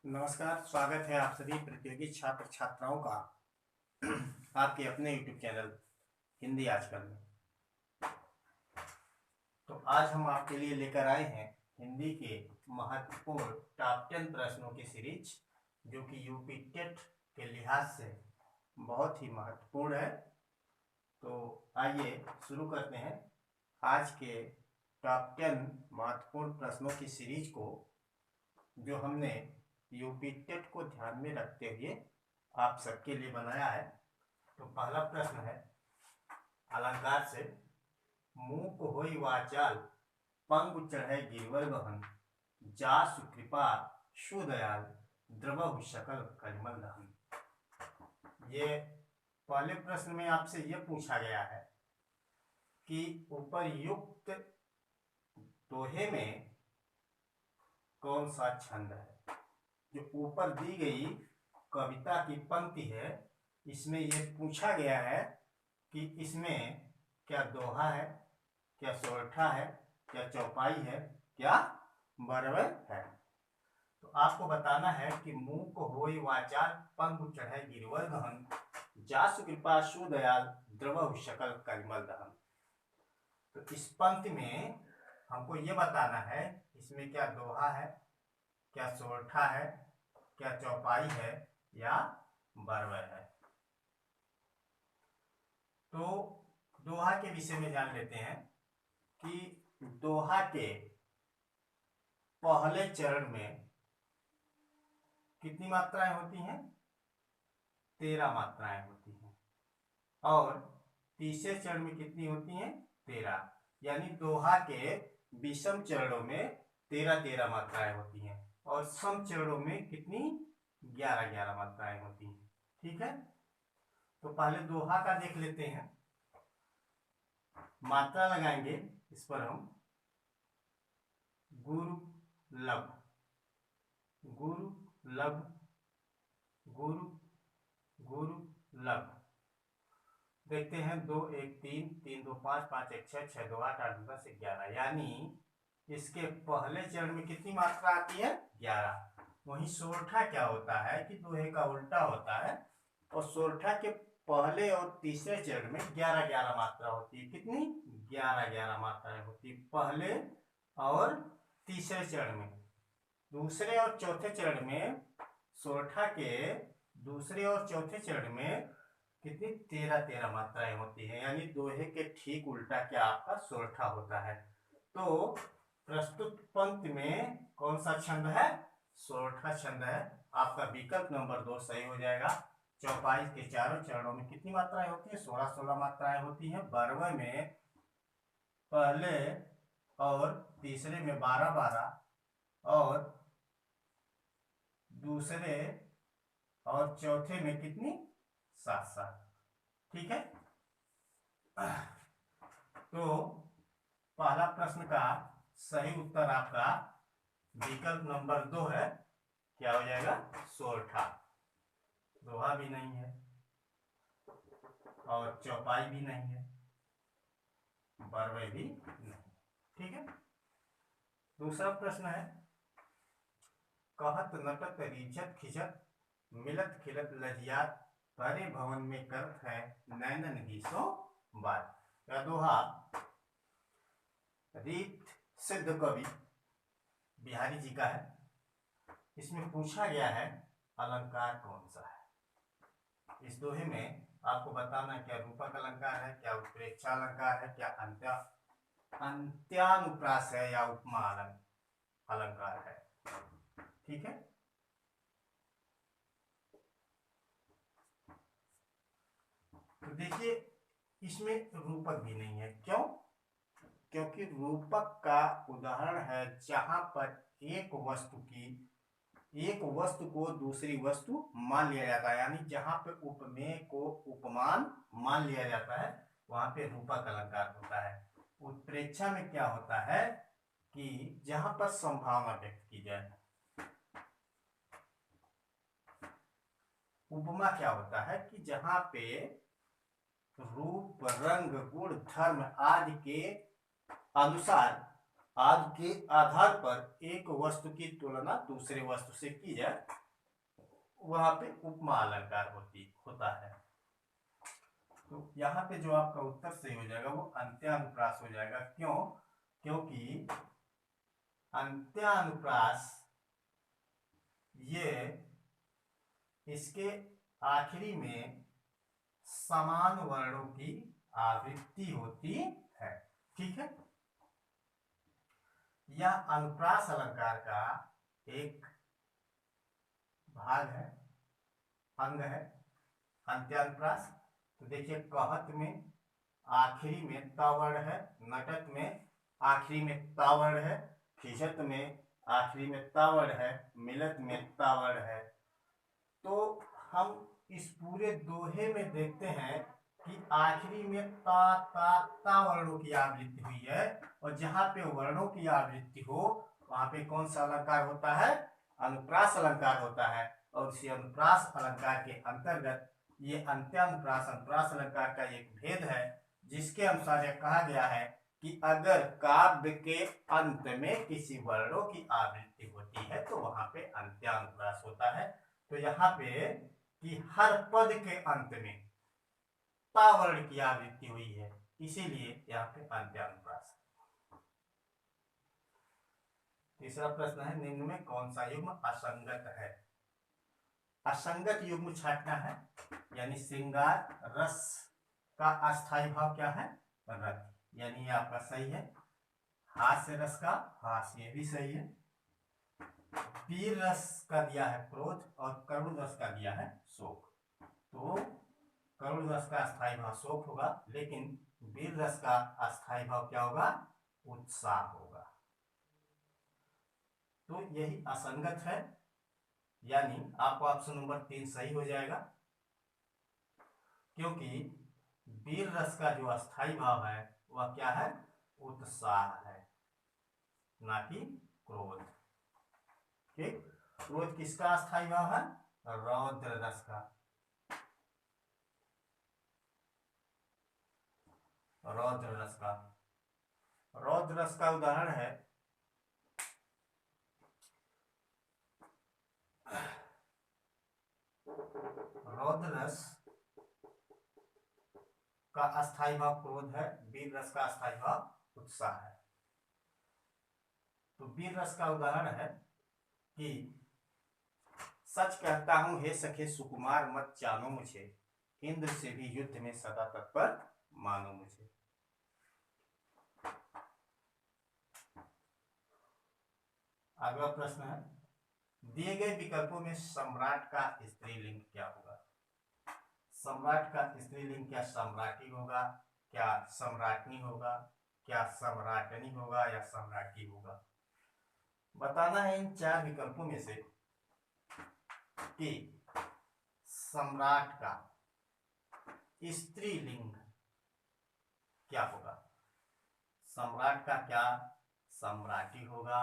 नमस्कार, स्वागत है आप सभी प्रतियोगी छात्र छात्राओं का आपके अपने YouTube चैनल हिंदी आजकल में। तो आज हम आपके लिए लेकर आए हैं हिंदी के महत्वपूर्ण टॉप 10 प्रश्नों की सीरीज, जो कि यूपी टेट के लिहाज से बहुत ही महत्वपूर्ण है। तो आइए शुरू करते हैं आज के टॉप 10 महत्वपूर्ण प्रश्नों की सीरीज को, जो हमने यूपी टेट को ध्यान में रखते हुए आप सबके लिए बनाया है। तो पहला प्रश्न है अलंकार से, मूक होई वाचाल पंगु चढ़े गिरवर गहन, जासु कृपा सुदयाल द्रवहु सकल कलिमल दहन। ये पहले प्रश्न में आपसे यह पूछा गया है कि उपर्युक्त दोहे में कौन सा छंद है। जो ऊपर दी गई कविता की पंक्ति है, इसमें यह पूछा गया है कि इसमें क्या दोहा है, क्या सोरठा है, क्या चौपाई है, क्या बरवर है। तो आपको बताना है कि मूक होई वाचाल पंगु चढ़े गिरवर गहन, जासु कृपा सुदयाल द्रवहु सकल कलिमल दहन। तो इस पंक्ति में हमको ये बताना है इसमें क्या दोहा है, क्या सोरठा है, क्या चौपाई है या बरवर है। तो दोहा के विषय में जान लेते हैं कि दोहा के पहले चरण में कितनी मात्राएं होती हैं? 13 मात्राएं होती हैं। और तीसरे चरण में कितनी होती हैं? 13। यानी दोहा के विषम चरणों में 13 मात्राएं होती हैं और सम चरणों में कितनी? 11 मात्राएं होती हैं। ठीक है, तो पहले दोहा का देख लेते हैं। मात्रा लगाएंगे इस पर हम, गुरु लब, गुरु लब, गुरु गुरु लब। देखते हैं 2 1 3 3 2 5 5 1 6 6 2 8 8 2 10 11। यानी इसके पहले चरण में कितनी मात्रा आती है? 11। वहीं सोरठा क्या होता है कि दोहे का उल्टा होता है, और सोरठा के पहले और तीसरे चरण में 11 मात्रा होती है। कितनी? 11 मात्राएं होती है पहले और तीसरे चरण में। दूसरे और चौथे चरण में, सोरठा के दूसरे और चौथे चरण में कितनी? 13 मात्राएं होती है। यानी दोहे के ठीक उल्टा क्या आपका सोरठा होता है। तो प्रस्तुत पंक्ति में कौन सा छंद है? सोरठा छंद है। आपका विकल्प नंबर 2 सही हो जाएगा। चौपाई के चारों चरणों में कितनी मात्राएं होती है? 16 मात्राएं होती हैं। बरवे में पहले और तीसरे में 12 और दूसरे और चौथे में कितनी? 7। ठीक है, तो पहला प्रश्न का सही उत्तर आपका विकल्प नंबर 2 है। क्या हो जाएगा? सोरठा। दोहा भी नहीं है और चौपाई भी नहीं है, बरवे भी नहीं। ठीक है, दूसरा प्रश्न है, कहत नटत रिझत खिझत मिलत खिलत लजियात, भरे भवन में करत है नैनन ही सो बात। यह दोहा रीत सिद्ध कवि बिहारी जी का है। इसमें पूछा गया है अलंकार कौन सा है। इस दोहे में आपको बताना क्या रूपक अलंकार है, क्या उत्प्रेक्षा अलंकार है, क्या अंत्यानुप्रास है या उपमा अलंकार है। ठीक है, तो देखिए इसमें रूपक भी नहीं है। क्यों? क्योंकि रूपक का उदाहरण है जहां पर एक वस्तु को दूसरी वस्तु मान लिया जाता है। यानी जहां पे उपमेय को उपमान मान लिया जाता है, वहां पे रूपक अलंकार होता है। उत्प्रेक्षा में क्या होता है कि जहां पर संभावना व्यक्त की जाए। उपमा क्या होता है कि जहां पे रूप, रंग, गुण, धर्म आदि के अनुसार आज के आधार पर एक वस्तु की तुलना दूसरे वस्तु से की जाए, वहां पे उपमा अलंकार होता है। तो यहाँ पे जो आपका उत्तर सही हो जाएगा वो अंत्यानुप्रास हो जाएगा। क्यों? क्योंकि अंत्यानुप्रास ये इसके आखिरी में समान वर्णों की आवृत्ति होती है। ठीक है, यह अनुप्रास अलंकार का एक भाग है, अंग है, अंत्यानुप्रास। तो देखिए, कहत में आखिरी में त वर्ण है, नटत में आखिरी में ता वर्ण है, खिजत में आखिरी में ता वर्ण है, मिलत में ता वर्ण है। तो हम इस पूरे दोहे में देखते हैं कि आखिरी में ता वर्णों की आवृत्ति हुई है, और जहां पे वर्णों की आवृत्ति हो वहां पे कौन सा अलंकार होता है? अनुप्रास अलंकार होता है। और इसी अनुप्रास अलंकार के अंतर्गत ये अंत्यानुप्रास अनुप्रास अलंकार का एक भेद है, जिसके अनुसार यह कहा गया है कि अगर काव्य के अंत में किसी वर्णों की आवृत्ति होती है तो वहां पे अंत्यानुप्रास होता है। तो यहाँ पे कि हर पद के अंत में ता वर्ण की आवृत्ति हुई है, इसीलिए यहाँ पे अंत्यानुप्रास। तीसरा प्रश्न है, निम्न में कौन सा युग्म असंगत है? असंगत युग्म छांटना है, यानी श्रृंगार रस का अस्थायी भाव क्या है? रति, यानी ये आपका सही है। हास्य रस का हास्य, ये भी सही है। वीर रस का दिया है क्रोध, और करुण रस का दिया है शोक। तो करुण रस का अस्थायी भाव शोक होगा, लेकिन वीर रस का अस्थायी भाव क्या होगा? उत्साह होगा। तो यही असंगत है, यानी आपका ऑप्शन नंबर 3 सही हो जाएगा, क्योंकि वीर रस का जो अस्थायी भाव है वह क्या है? उत्साह है, ना कि क्रोध। ठीक, क्रोध किसका अस्थायी भाव है? रौद्र रस का। रौद्र रस का, रौद्र रस का उदाहरण है रौद्र रस का अस्थायी भाव क्रोध है, वीर रस का अस्थायी भाव उत्साह है। तो वीर रस का उदाहरण है कि सच कहता हूं हे सखे सुकुमार मत जानो मुझे, इंद्र से भी युद्ध में सदा तत्पर मानो मुझे। अगला प्रश्न है, दिए गए विकल्पों में सम्राट का स्त्रीलिंग क्या होगा? सम्राट का स्त्रीलिंग क्या सम्राटी होगा, क्या सम्राटनी होगा, क्या सम्राटनी होगा, या सम्राटी होगा? बताना है इन 4 विकल्पों में से कि सम्राट का स्त्रीलिंग क्या होगा। सम्राट का क्या सम्राटी होगा,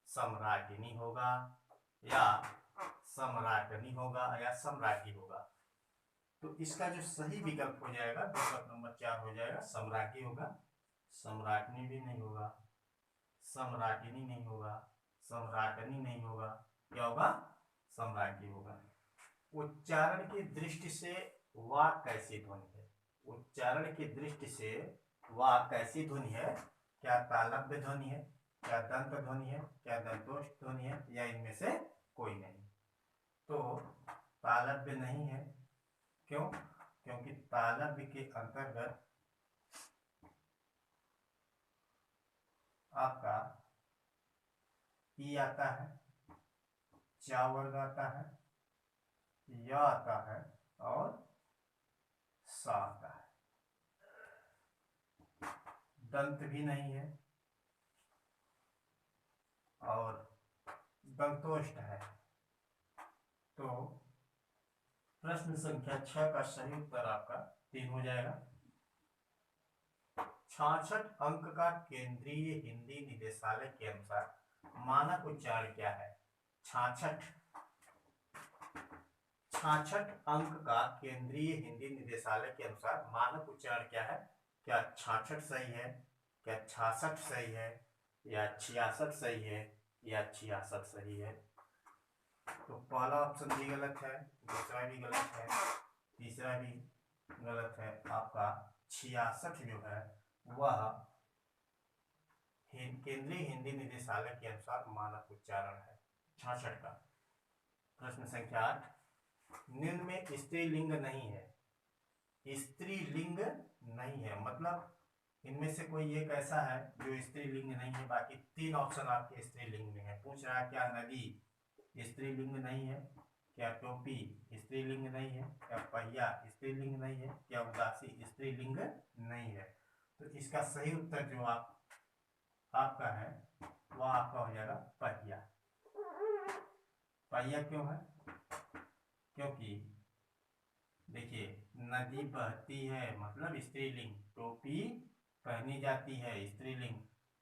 सम्राटिनी होगा, या सम्राटनी होगा, या सम्राटी होगा? तो इसका जो सही विकल्प हो जाएगा, विकल्प नंबर 4 हो जाएगा, सम्राटी होगा। सम्राटनी भी नहीं होगा, सम्राटिनी नहीं होगा, सम्राटनी नहीं होगा, क्या होगा? सम्राटी होगा। उच्चारण की दृष्टि से वाक कैसी ध्वनि है? उच्चारण की दृष्टि से वाक कैसी ध्वनि है? क्या तालव्य ध्वनि है, क्या दंत ध्वनि है, क्या दंतोष्ठ ध्वनि है, या इनमें से कोई नहीं? तो तालव्य नहीं है। क्यों? क्योंकि तालव्य के अंतर्गत आपका ई आता है, चा वर्ग आता है, या आता है, और सा आता है। दंत भी नहीं है, और दंतोष्ठ है। तो प्रश्न संख्या 6 का सही उत्तर आपका 3 हो जाएगा। 66 अंक का केंद्रीय हिंदी निदेशालय के अनुसार मानक उच्चारण क्या है? 66 अंक का केंद्रीय हिंदी निदेशालय के अनुसार मानक उच्चारण क्या है? क्या 66 सही है, क्या 66 सही है, या 66 सही है या 66 सही है। तो पहला ऑप्शन भी गलत है, दूसरा भी गलत है, तीसरा भी गलत है। आपका 66 जो है वह केंद्रीय हिंदी निदेशालय के अनुसार मानक उच्चारण है। 66 का प्रश्न संख्या 8, निम्न में स्त्रीलिंग नहीं है। स्त्रीलिंग नहीं है मतलब इनमें से कोई एक ऐसा है जो स्त्रीलिंग नहीं है, बाकी 3 ऑप्शन आपके स्त्रीलिंग में है। पूछ रहा है क्या नदी स्त्रीलिंग नहीं है, क्या टोपी स्त्रीलिंग नहीं है, क्या पहिया स्त्रीलिंग नहीं है, क्या उदासी स्त्रीलिंग नहीं है। तो इसका सही उत्तर जो आपका है वह आपका हो जाएगा पहिया। पहिया क्यों है? क्योंकि देखिए नदी बहती है मतलब स्त्रीलिंग, टोपी पहनी जाती है स्त्रीलिंग,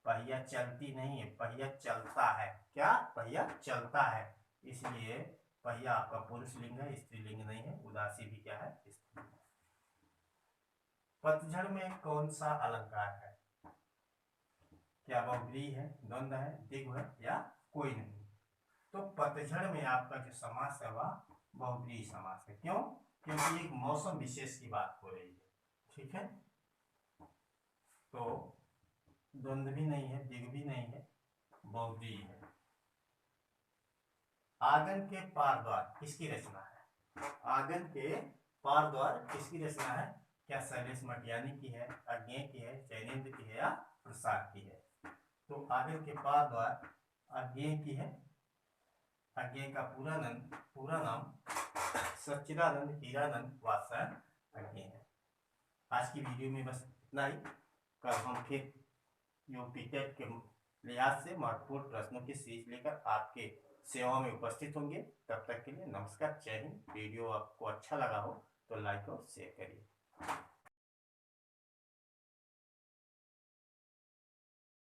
पहिया चलती नहीं है, पहिया चलता है। क्या? पहिया चलता है, इसलिए पहिया आपका पुरुष लिंग है, स्त्रीलिंग नहीं है। उदासी भी क्या है? स्त्रीलिंग। पतझड़ में कौन सा अलंकार है? क्या बहुव्रीहि है, द्वंद्व है, द्विगु है या कोई नहीं? तो पतझड़ में आपका जो समास है वह बहुव्रीहि समास है। क्यों? क्योंकि एक मौसम विशेष की बात हो रही है। ठीक है, तो द्वंद्व भी नहीं है, द्विगु भी नहीं है, बहुव्रीहि है। आंगन के पार द्वार किसकी रचना है? आंगन के पार द्वार किसकी रचना है? क्या शैलेश मटियानी की है, अज्ञेय की है, जैनेन्द्र की है या प्रसाद की है? तो आंगन के पार द्वार अज्ञेय की है। अज्ञेय का पूरा नाम सच्चिदानंद हीरानंद वात्स्यायन अज्ञेय है। आज की वीडियो में बस इतना ही। कल हम फिर यूपी टेट के लिहाज से महत्वपूर्ण प्रश्नों की सीरीज लेकर आपके सेवा में उपस्थित होंगे। तब तक के लिए नमस्कार, जय हिंद। वीडियो आपको अच्छा लगा हो तो लाइक और शेयर करिए।